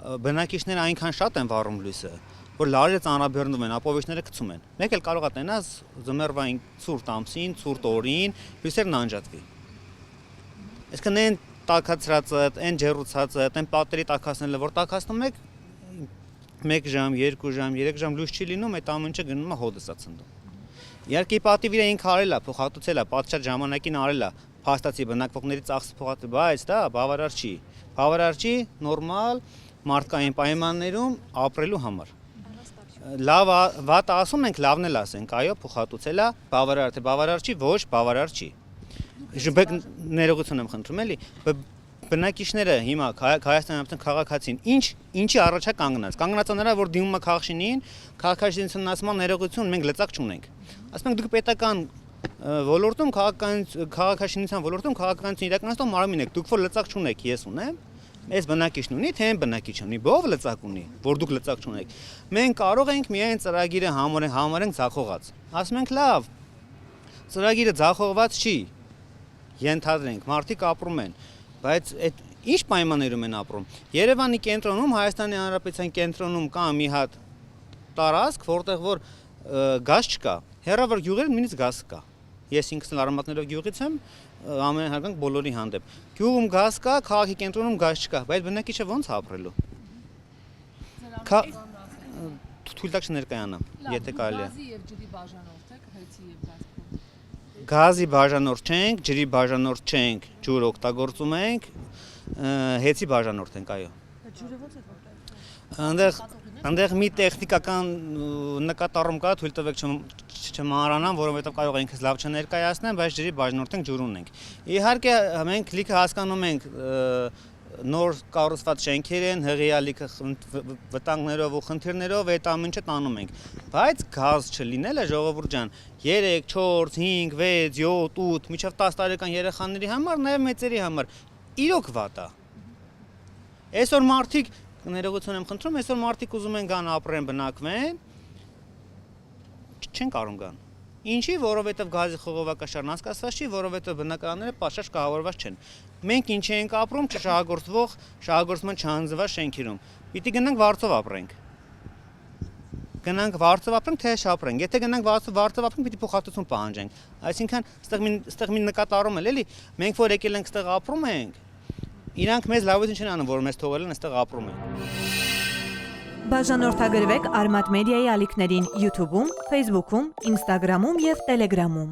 բնակիչները այնքան շատ են վառում լույսը, որ լարերը ծանրաբեռնվում են, ապովիչները գցում են։ Մեկ էլ կարող է տենաս ձմեռվային ցուրտ ամսին, ցուրտ օրին լույսերն անջատվի։ Այսինքն այն տաքացրածը, այն ջեռուցածը, այն պատերի տաքացնելը, որ տաքացնում եք 1 ժամ, 2 ժամ, 3 ժամ լույս չի լինում, այդ ամեն ինչը գնում է հոդս է ցնդում։ Իհարկե պատիվ իրեն ինքը արել է, փոխհատուցել է, պատշաճ ժամանակին արել է, փաստացի բնակվողների ծախսը փոխհատուցել, բայց դա բավարար չի։ Բավարար չի նորմալ մարդկային պայմաններում ապրելու համար։ Լավ, վատը ասում ենք, լավն էլ ասենք, այո, փոխհատուցել է, բավարար թե բավարար չի, ոչ, բավարար չի։ Ներողություն եմ խնդրում էլի, բնակիչները հիմա Հայաստանի քաղաքացին ինչի առաջ է կանգնած։ Կանգնած է նրա, որ դիմում է քաղաքաշինին, քաղաքաշինության ասման ներողություն մենք լծակ չունենք։ Ասում ենք դուք պետական ոլորտում քաղաքաշինության ոլորտում քաղաքականություն իրականացնող մարմին եք, դուք որ լծակ չունեք, ես ունեմ, այս բնակիչն ունի, թե այն բնակիչն ունի, ով լծակ ունի, որ դուք լծակ չունեք։ Մենք կարող ենք միայն ծրագիրը համարենք ձախողած։ Ասում ենք լավ, ծրագիրը ձախողված չի։ Ենթադրենք, մարդիկ ապրում են, բայց այդ ինչ պայմաններում են ապրում։ Երևանի կենտրոնում, Հայաստանի Հանրապետության կենտրոնում կա մի հատ տարածք, որտեղ որ գազ չկա, հեռավոր գյուղերում նույնիսկ գազ կա։ Ես ինքս արմատներով գյուղից եմ, ամենահարգանք բոլորի հանդեպ։ Գյուղում գազ կա, քաղաքի կենտրոնում գազ չկա, բայց բնակիչը ո՞նց է ապրելու։ Թույլ տաք չներկայանամ, եթե կարելի է։ Գազի եւ ջրի բաժանորդ եք, հեծի եւ գազպրոմ։ Գազի բաժանորդ չենք, ջրի բաժանորդ չենք, ջուր օգտագործում ենք, հեծի բաժանորդ ենք, այո։ Ջուրը ո՞նց է որտեղ։ Այնտեղ մի տեխնիկական նկատառում կա, թույլ տվեք չմանրանամ, որովհետև կարող է ինքս լավ չներկայացնեմ, բայց ջրի բաժանորդ ենք, ջուր ունենք։ Իհարկե մենք լիքը հասկանում ենք նոր կառուցված շենքեր են, հղիա լիքը վտանգներով ու խնդիրներով այդ ամեն ինչը տանում ենք։ Բայց գազ չլինելը ժողովուրդ ջան, 3, 4, 5, 6, 7, 8, մինչև 10 տարեկան երեխաների համար, նաև մեծերի համար իրոք վատ է։ Այսօր մարդիկ, ներողություն եմ խնդրում, այսօր մարդիկ ուզում են գան ապրեն, բնակվեն, չեն կարող գան։ Ինչի, որովհետև գազի խողովակաշարն անցկացված չի, որովհետև բնակարանները պատշաճ կահավորված չեն։ Մենք ինչ ենք ապրում շահագործման չհանձնված շենքերում։ Պիտի գնանք վարձով ապրենք։ Գնանք վարձով ապրենք, թե շապրենք։ Եթե գնանք վարձով ապրենք, պիտի փոխհատուցում պահանջենք։ Այսինքն, ստեղ մի նկատառում էլ էլի, մենք որ եկել ենք ստեղ ապրում ենք, իրանք մեզ լավություն չեն անում, որ մեզ թողել են այստեղ ապրում ենք։ Բաժանորդագրվեք Արմատ մեդիայի ալիքներին YouTube-ում, Facebook-ում, Instagram-ում և Telegram-ում։